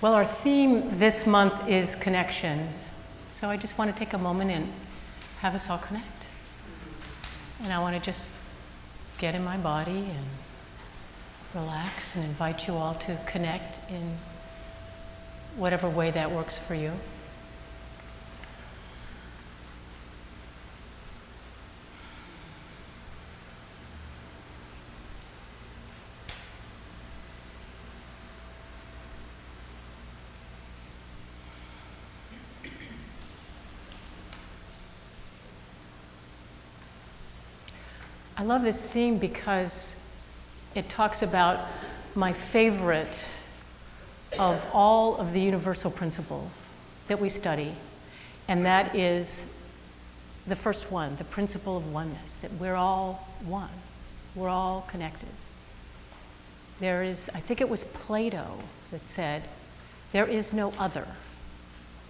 Well, our theme this month is connection. So I just want to take a moment and have us all connect. And I want to just get in my body and relax and invite you all to connect in whatever way that works for you. I love this theme because it talks about my favorite of all of the universal principles that we study, and that is the first one, the principle of oneness, that we're all one, we're all connected. There is, I think it was Plato that said, there is no other.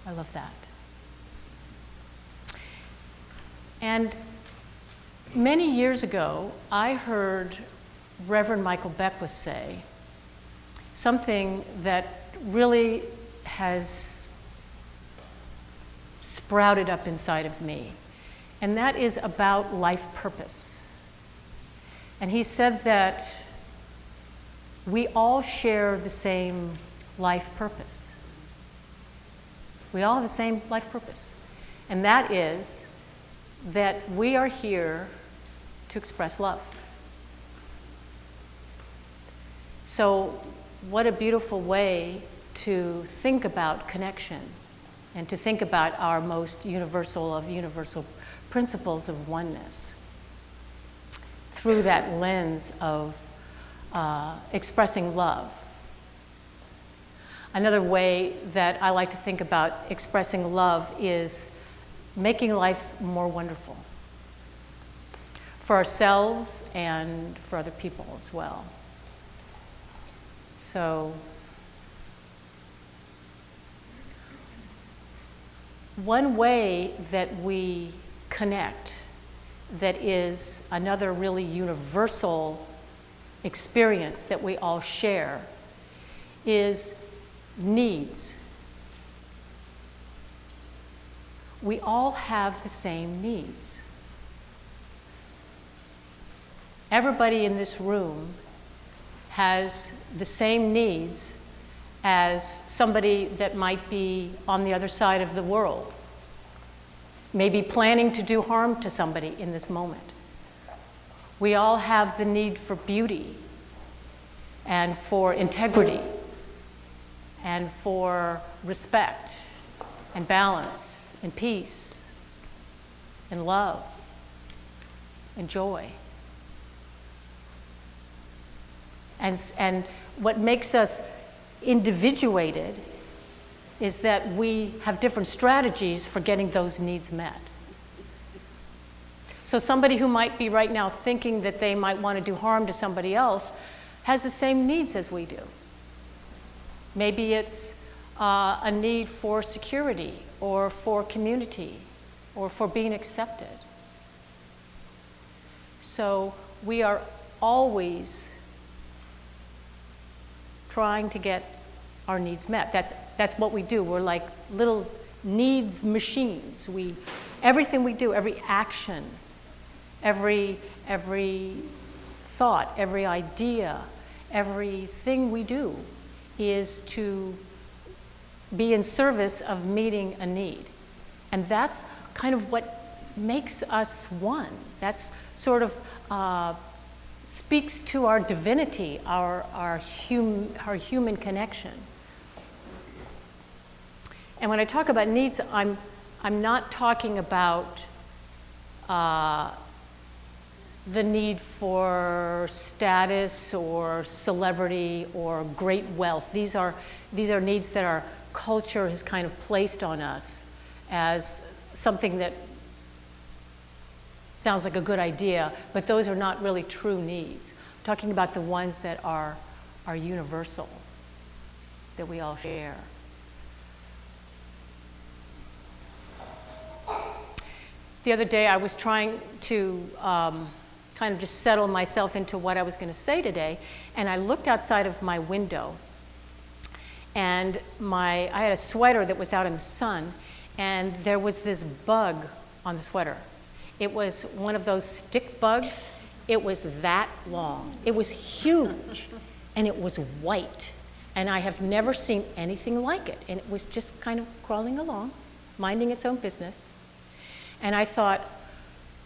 I love that. And many years ago, I heard Reverend Michael Beckwith say something that really has sprouted up inside of me, and that is about life purpose. And he said that we all share the same life purpose. We all have the same life purpose, and that is that we are here to express love. So what a beautiful way to think about connection and to think about our most universal of universal principles of oneness through that lens of expressing love. Another way that I like to think about expressing love is making life more wonderful for ourselves and for other people as well. So, one way that we connect that is another really universal experience that we all share is needs. We all have the same needs. Everybody in this room has the same needs as somebody that might be on the other side of the world, maybe planning to do harm to somebody in this moment. We all have the need for beauty and for integrity and for respect and balance and peace and love and joy. And what makes us individuated is that we have different strategies for getting those needs met. So somebody who might be right now thinking that they might want to do harm to somebody else has the same needs as we do. Maybe it's a need for security or for community or for being accepted. So we are always trying to get our needs met. That's what we do. We're like little needs machines. Everything we do, every action, every thought, every idea, everything we do is to be in service of meeting a need. And that's kind of what makes us one. That's sort of speaks to our divinity, our human connection. And when I talk about needs, I'm not talking about the need for status or celebrity or great wealth. These are needs that our culture has kind of placed on us as something that sounds like a good idea, but those are not really true needs. I'm talking about the ones that are universal, that we all share. The other day I was trying to kind of just settle myself into what I was going to say today, and I looked outside of my window, And I had a sweater that was out in the sun, and there was this bug on the sweater. It was one of those stick bugs. It was that long. It was huge, and it was white. And I have never seen anything like it. And it was just kind of crawling along, minding its own business. And I thought,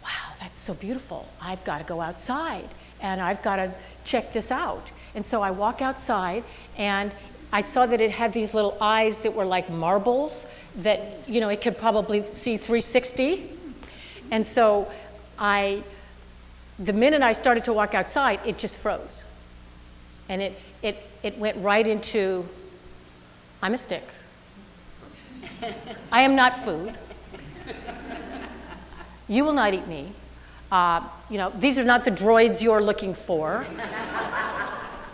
wow, that's so beautiful. I've got to go outside, and I've got to check this out. And so I walk outside, and I saw that it had these little eyes that were like marbles that, you know, it could probably see 360. And so the minute I started to walk outside, it just froze. And it went right into, I'm a stick. I am not food. You will not eat me. You know, these are not the droids you're looking for.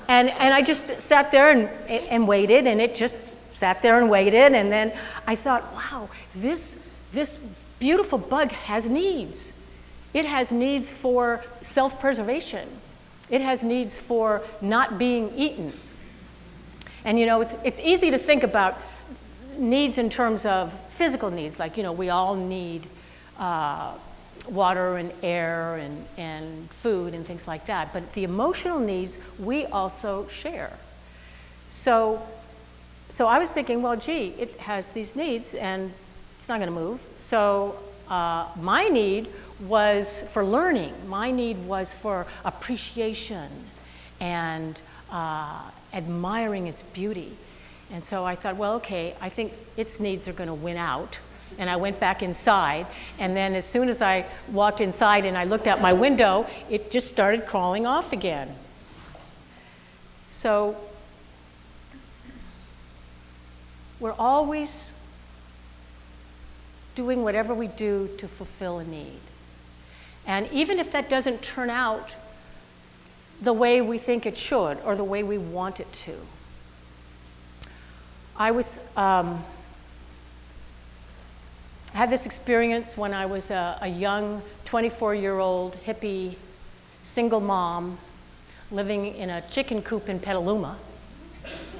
And I just sat there and waited, and it just sat there and waited. And then I thought, wow, this beautiful bug has needs. It has needs for self-preservation. It has needs for not being eaten. And you know, it's easy to think about needs in terms of physical needs, like, you know, we all need water and air and food and things like that. But the emotional needs we also share. So I was thinking, well, gee, it has these needs and it's not going to move. So my need was for learning. My need was for appreciation and admiring its beauty. And so I thought, well, okay, I think its needs are going to win out. And I went back inside, and then as soon as I walked inside and I looked out my window, it just started crawling off again. So we're always doing whatever we do to fulfill a need. And even if that doesn't turn out the way we think it should or the way we want it to. I had this experience when I was a young 24-year-old hippie single mom living in a chicken coop in Petaluma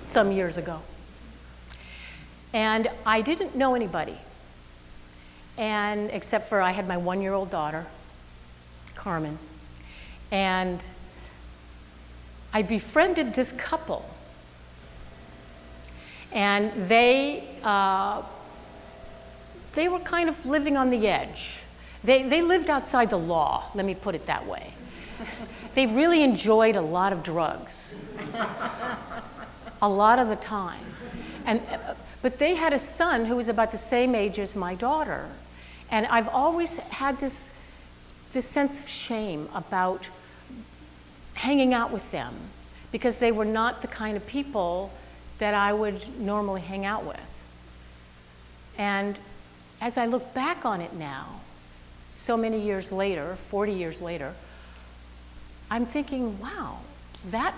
some years ago. And I didn't know anybody, and except for I had my 1-year-old daughter, Carmen, and I befriended this couple, and they were kind of living on the edge. They lived outside the law, let me put it that way. They really enjoyed a lot of drugs, a lot of the time. But they had a son who was about the same age as my daughter. And I've always had this sense of shame about hanging out with them because they were not the kind of people that I would normally hang out with. And as I look back on it now, so many years later, 40 years later, I'm thinking, wow, that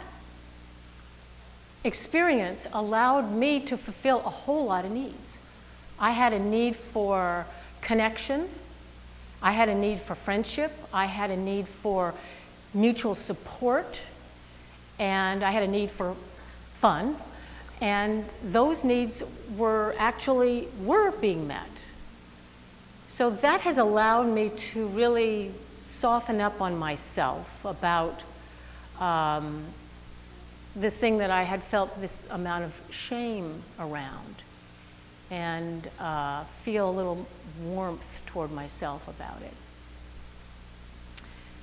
experience allowed me to fulfill a whole lot of needs. I had a need for connection. I had a need for friendship. I had a need for mutual support. And I had a need for fun. And those needs were being met. So that has allowed me to really soften up on myself about this thing that I had felt this amount of shame around, and feel a little warmth toward myself about it.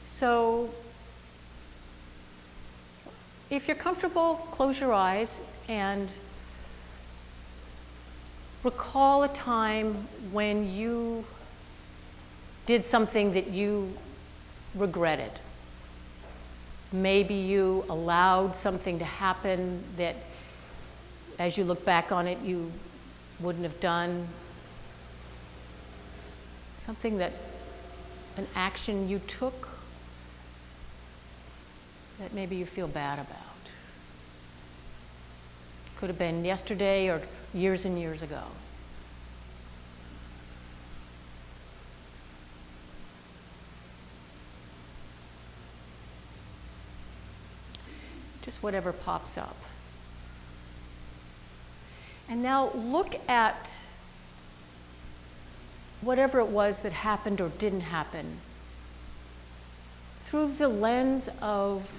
So if you're comfortable, close your eyes and recall a time when you did something that you regretted. Maybe you allowed something to happen that, as you look back on it, you wouldn't have done. Something an action you took that maybe you feel bad about. Could have been yesterday or years and years ago. Just whatever pops up. And now look at whatever it was that happened or didn't happen through the lens of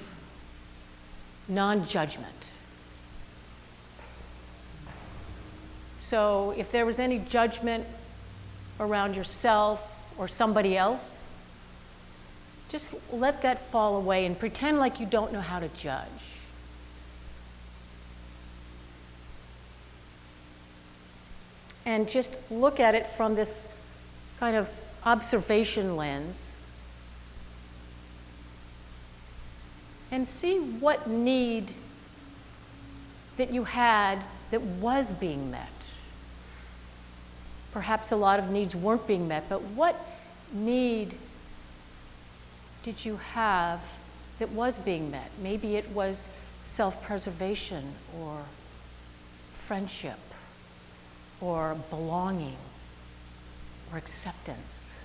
non-judgment. So if there was any judgment around yourself or somebody else, just let that fall away and pretend like you don't know how to judge. And just look at it from this kind of observation lens and see what need that you had that was being met. Perhaps a lot of needs weren't being met, but what need did you have that was being met? Maybe it was self-preservation or friendship or belonging or acceptance.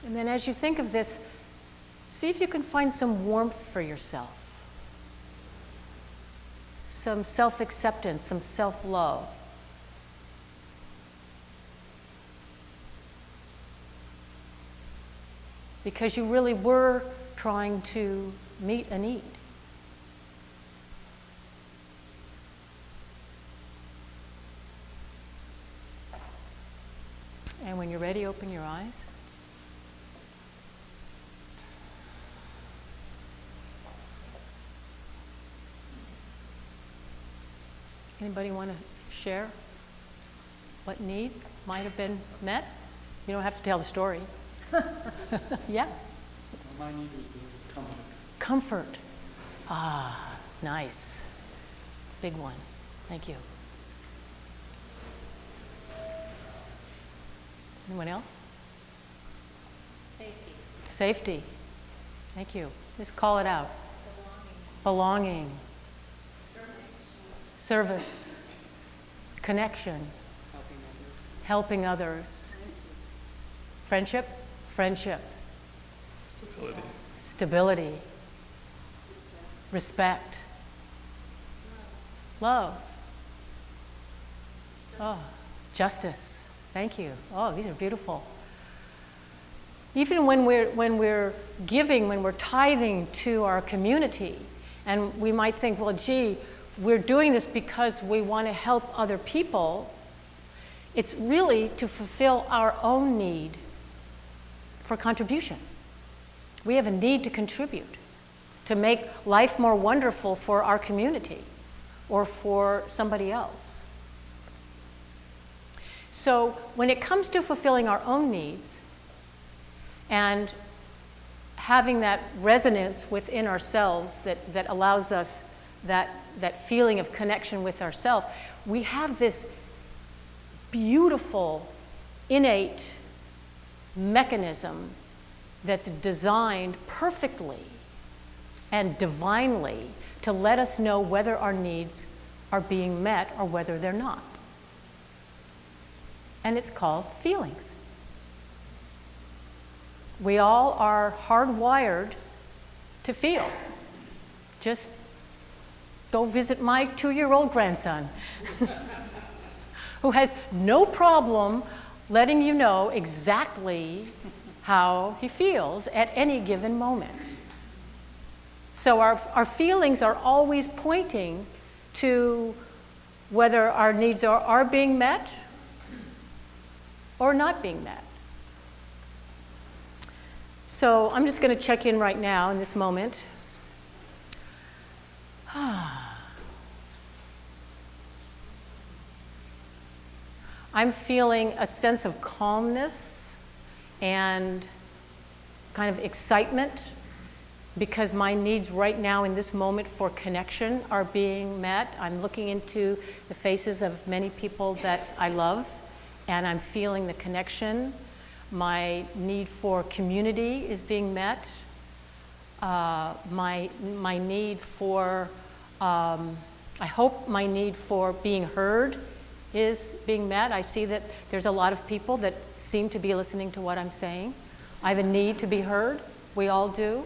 And then as you think of this, see if you can find some warmth for yourself, some self-acceptance, some self-love. Because you really were trying to meet a need. And when you're ready, open your eyes. Anybody want to share what need might have been met? You don't have to tell the story. Yeah? My need was comfort. Comfort. Ah, nice. Big one. Thank you. Anyone else? Safety. Safety. Thank you. Just call it out. Belonging. Service. Connection. Helping others. Friendship. Friendship. Stability. Stability. Respect. Love. Oh, justice. Thank you. Oh, these are beautiful. Even when we're giving, when we're tithing to our community, and we might think, well, gee, we're doing this because we want to help other people, it's really to fulfill our own need for contribution. We have a need to contribute, to make life more wonderful for our community or for somebody else. So when it comes to fulfilling our own needs and having that resonance within ourselves that allows us that feeling of connection with ourselves, we have this beautiful, innate mechanism that's designed perfectly and divinely to let us know whether our needs are being met or whether they're not. And it's called feelings. We all are hardwired to feel. Just go visit my 2-year-old grandson who has no problem letting you know exactly how he feels at any given moment. So our feelings are always pointing to whether our needs are being met or not being met. So I'm just going to check in right now in this moment. I'm feeling a sense of calmness and kind of excitement because my needs right now in this moment for connection are being met. I'm looking into the faces of many people that I love, and I'm feeling the connection. My need for community is being met. My need for, I hope my need for being heard is being met. I see that there's a lot of people that seem to be listening to what I'm saying. I have a need to be heard. We all do.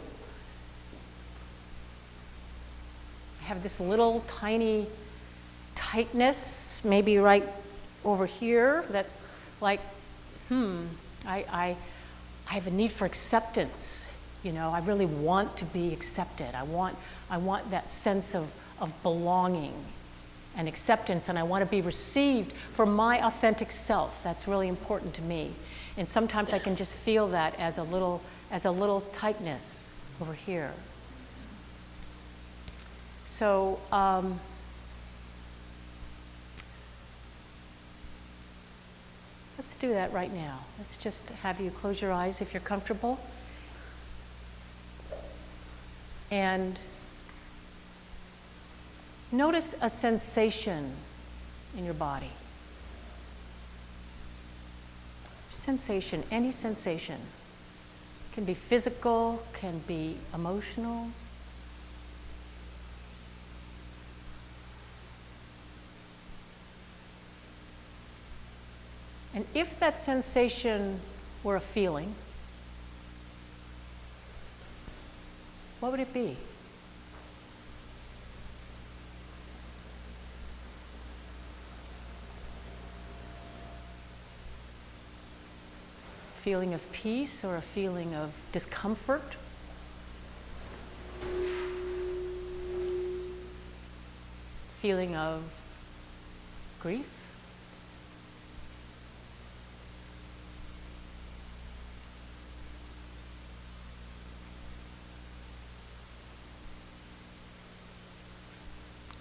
I have this little tiny tightness, maybe right over here, that's like, I have a need for acceptance. You know, I really want to be accepted. I want that sense of belonging and acceptance, and I want to be received for my authentic self. That's really important to me. And sometimes I can just feel that as a little tightness over here. So let's do that right now. Let's just have you close your eyes if you're comfortable. And notice a sensation in your body. Sensation, any sensation. Can be physical, can be emotional. And if that sensation were a feeling, what would it be? Feeling of peace or a feeling of discomfort? Feeling of grief?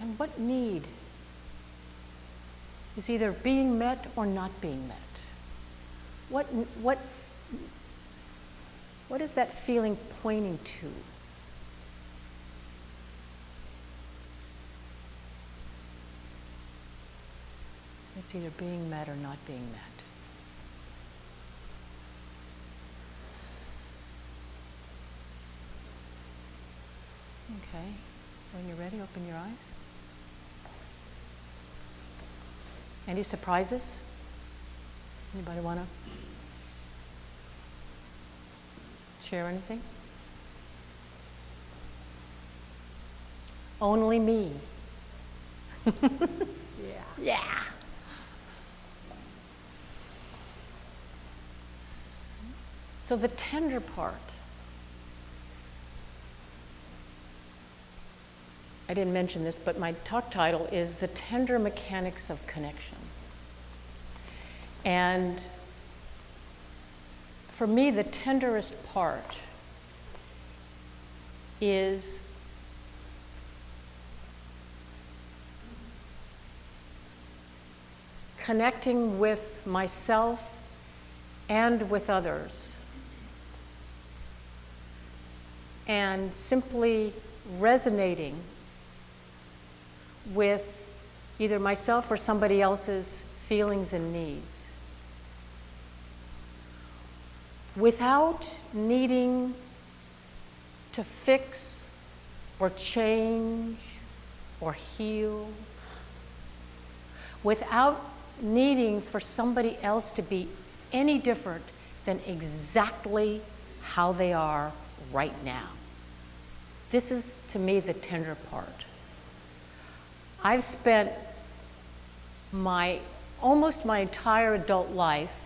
And what need is either being met or not being met? What is that feeling pointing to? It's either being met or not being met. Okay, when you're ready, open your eyes. Any surprises? Anybody want to share anything? Only me. Yeah. So the tender part. I didn't mention this, but my talk title is The Tender Mechanics of Connection. And for me, the tenderest part is connecting with myself and with others, and simply resonating with either myself or somebody else's feelings and needs, without needing to fix or change or heal, without needing for somebody else to be any different than exactly how they are right now. This is, to me, the tender part. I've spent almost my entire adult life,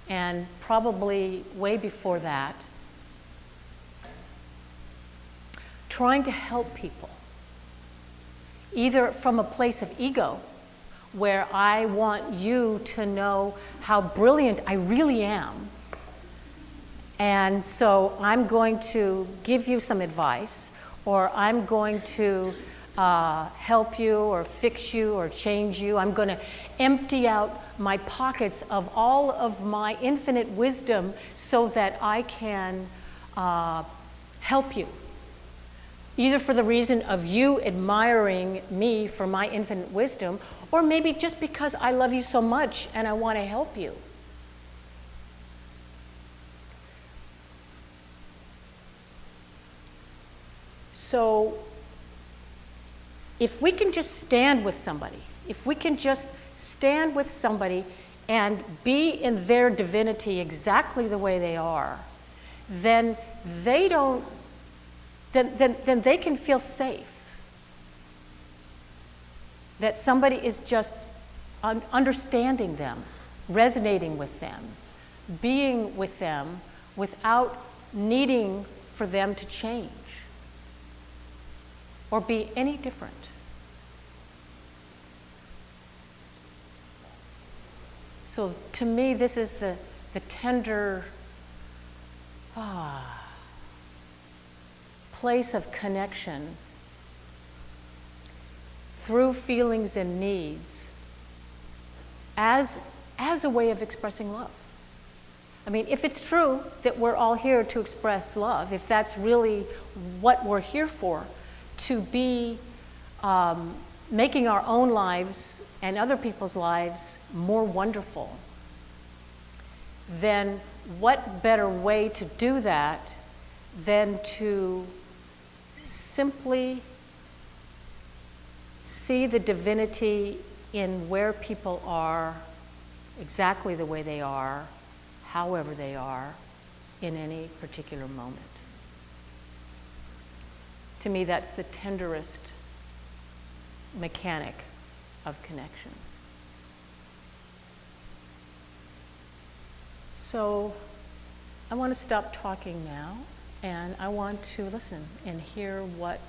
and probably way before that, trying to help people, either from a place of ego, where I want you to know how brilliant I really am, and so I'm going to give you some advice, or I'm going to help you or fix you or change you. I'm going to empty out my pockets of all of my infinite wisdom so that I can help you, either for the reason of you admiring me for my infinite wisdom, or maybe just because I love you so much and I want to help you. So if we can just stand with somebody, if we can just stand with somebody and be in their divinity exactly the way they are, then they don't, then they can feel safe. That somebody is just understanding them, resonating with them, being with them without needing for them to change or be any different. So to me, this is the tender place of connection through feelings and needs as a way of expressing love. I mean, if it's true that we're all here to express love, if that's really what we're here for, to be making our own lives and other people's lives more wonderful, then what better way to do that than to simply see the divinity in where people are, exactly the way they are, however they are, in any particular moment. To me, that's the tenderest mechanic of connection. So I want to stop talking now, and I want to listen and hear what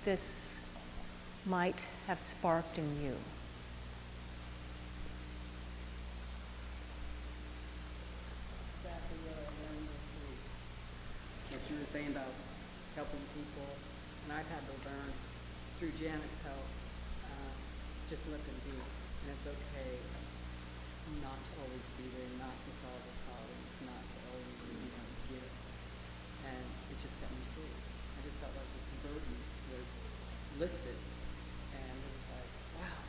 this might have sparked in you. Exactly what I learned this week. What you were saying about helping people, and I've had to learn through Janet's help, just look and be, and it's okay not to always be there, not to solve the problems, not to always give, and it just set me free. I just felt like this burden was lifted, and it was like, wow,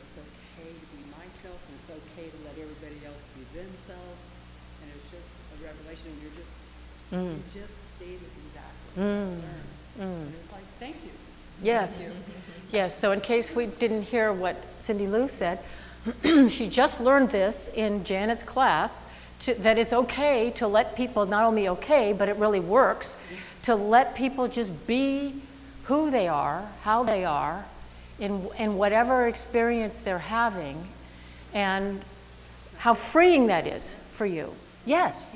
it's okay to be myself, and it's okay to let everybody else be themselves, and it's just a revelation. You just stayed with exactly what I learned, and it was like, thank you. Yes. Thank you. Yes, so in case we didn't hear what Cindy Lou said, she just learned this in Janet's class, that it's okay to let people, not only okay, but it really works, to let people just be who they are, how they are, in whatever experience they're having, and how freeing that is for you. Yes.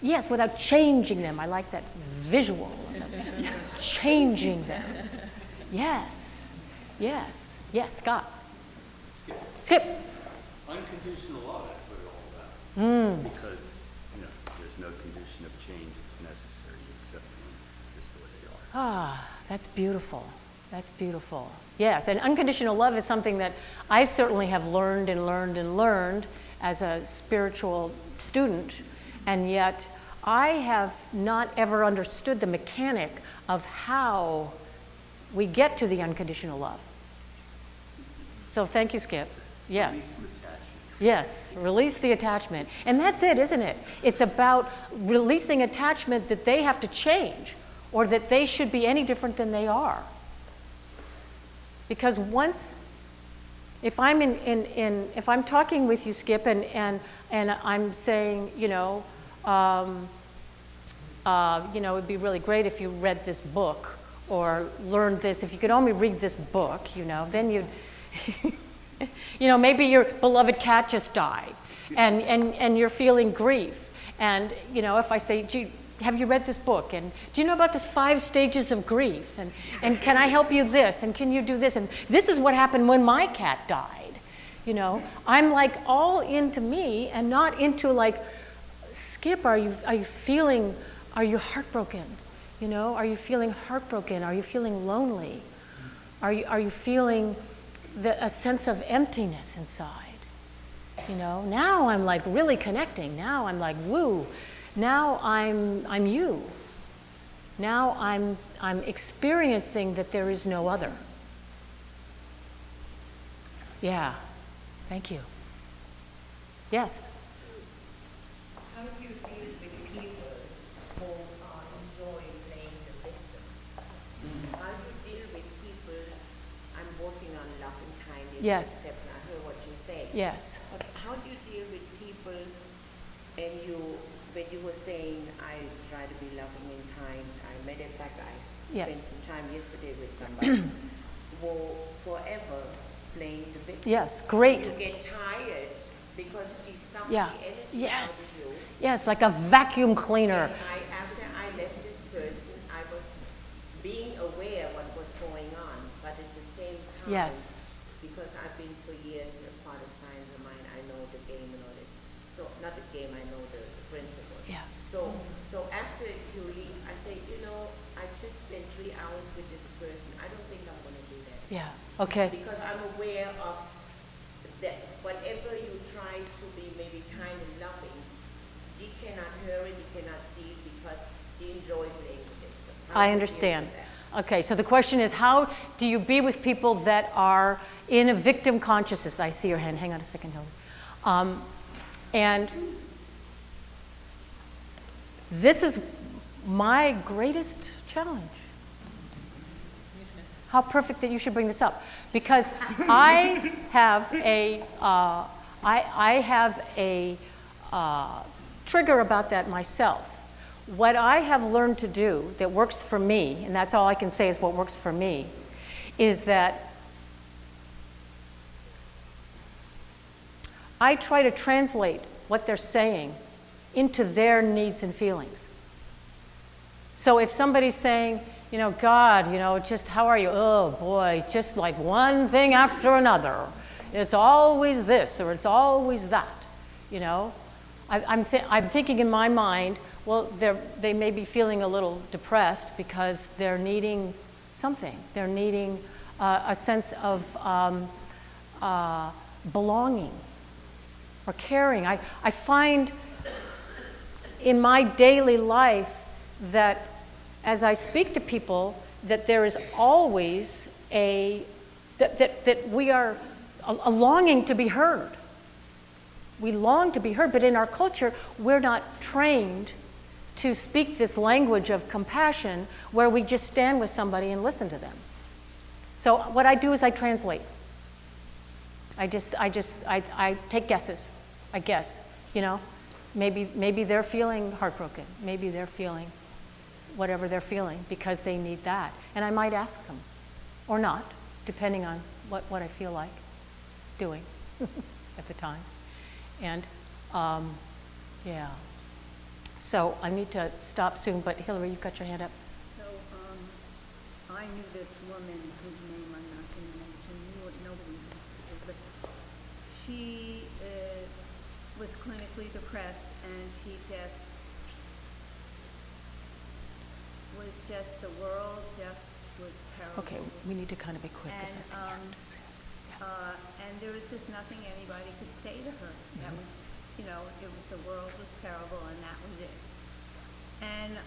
Yes, without changing them. I like that visual. Changing them. Yes. Yes. Yes, Scott. Skip. Unconditional love, that's what it's all about. Because, there's no condition of change that's necessary. You accept them just the way they are. Ah, that's beautiful. That's beautiful. Yes, and unconditional love is something that I certainly have learned and learned and learned as a spiritual student, and yet I have not ever understood the mechanic of how we get to the unconditional love. So thank you, Skip. Yes. Release the attachment. Yes, release the attachment. And that's it, isn't it? It's about releasing attachment that they have to change or that they should be any different than they are. Because once, if I'm if I'm talking with you, Skip, and I'm saying, it'd be really great if you read this book or learned this. If you could only read this book, then you'd, maybe your beloved cat just died, and you're feeling grief. And if I say, gee, have you read this book? And do you know about this 5 stages of grief? And can I help you this? And can you do this? And this is what happened when my cat died. I'm like all into me and not into like, Skip, are you feeling, are you heartbroken? Are you feeling heartbroken? Are you feeling lonely? Are you feeling a sense of emptiness inside? Now I'm like really connecting. Now I'm like, woo. Now I'm you. Now I'm experiencing that there is no other. Yeah. Thank you. Yes. How do you deal with people who enjoy playing the victim? How do you deal with people, I'm working on love and kindness, Yes. except I heard what you yes. Okay, how do you deal with people and when you were saying, I try to be loving and kind, matter of fact, I Yes. spent some time yesterday with somebody who forever playing the victim. Yes, great. You get tired because they suck Yeah. the energy Yes. out of you. Yes, like a vacuum cleaner. And after I left this person, I was being aware what was going on, but at the same time, Yes. because I've been for years a part of Science of Mind, I know the game and all that. So, not the game, I know the principle. Yeah. So after you leave, I say, I just spent 3 hours with this person. I don't think I'm going to do that. Yeah, okay. Because I'm aware of that whatever you try to be maybe kind and loving, you cannot hear it, you cannot see it because you enjoy playing with it. How I do you understand. deal with that? Okay, so the question is, how do you be with people that are in a victim consciousness? I see your hand. Hang on a second, Hillary. And this is my greatest challenge. How perfect that you should bring this up, because I have a trigger about that myself. What I have learned to do that works for me, and that's all I can say is what works for me, is that I try to translate what they're saying into their needs and feelings. So if somebody's saying, God, just how are you? Oh boy, just like one thing after another. It's always this or it's always that, I'm thinking in my mind, well, they may be feeling a little depressed because they're needing something. They're needing a sense of belonging or caring. I find in my daily life that as I speak to people, that there is always that we are a longing to be heard. We long to be heard, but in our culture, we're not trained to speak this language of compassion where we just stand with somebody and listen to them. So what I do is I translate. I take guesses, I guess, maybe they're feeling heartbroken. Maybe they're feeling whatever they're feeling because they need that. And I might ask them, or not, depending on what I feel like doing at the time. And yeah. So I need to stop soon, but Hillary, you've got your hand up. So I knew this woman whose name I'm not going to mention. Nobody knows, but she was clinically depressed, and she the world just was terrible. Okay, we need to kind of be quick. 'Cause And, that's the characters. and there was just nothing anybody could say to her. That was, the world was terrible, and that was it. And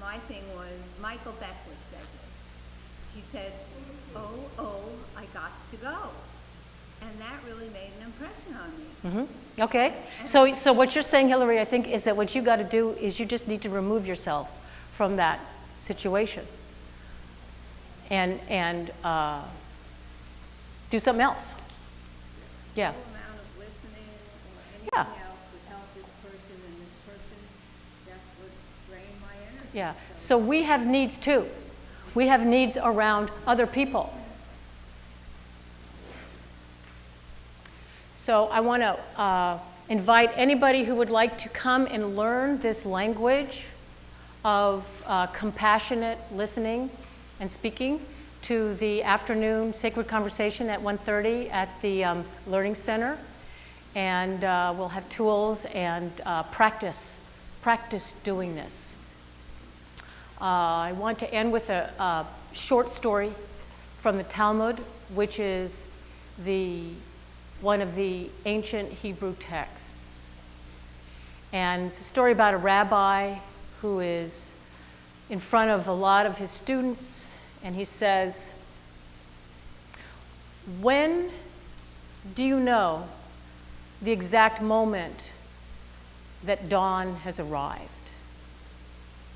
my thing was, Michael Beckwith said this. He said, oh, I got to go. And that really made an impression on me. Mm-hmm. Okay. So what you're saying, Hillary, I think, is that what you got to do is you just need to remove yourself from that situation and do something else. Yeah. No amount of listening or Yeah. anything else would help this person, and this person just would drain my energy. Yeah. So we have needs too. We have needs around other people. So I want to invite anybody who would like to come and learn this language of compassionate listening and speaking to the afternoon sacred conversation at 1:30 at the Learning Center. And we'll have tools and practice doing this. I want to end with a short story from the Talmud, which is one of the ancient Hebrew texts. And it's a story about a rabbi who is in front of a lot of his students, and he says, "When do you know the exact moment that dawn has arrived?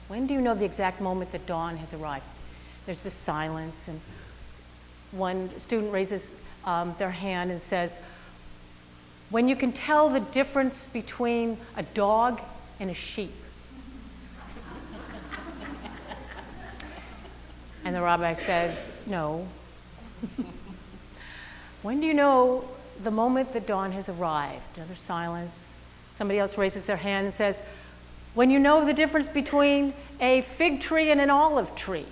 When do you know the exact moment that dawn has arrived?" There's this silence, and one student raises their hand and says, when you can tell the difference between a dog and a sheep. And the rabbi says, no. When do you know the moment that dawn has arrived? Another silence. Somebody else raises their hand and says, when you know the difference between a fig tree and an olive tree.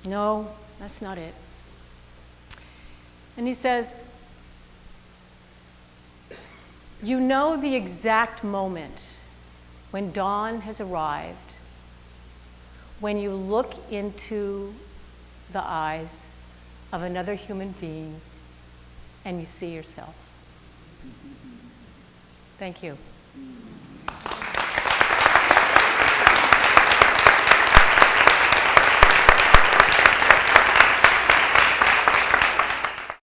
No, that's not it. And he says, you know the exact moment when dawn has arrived, when you look into the eyes of another human being and you see yourself. Thank you.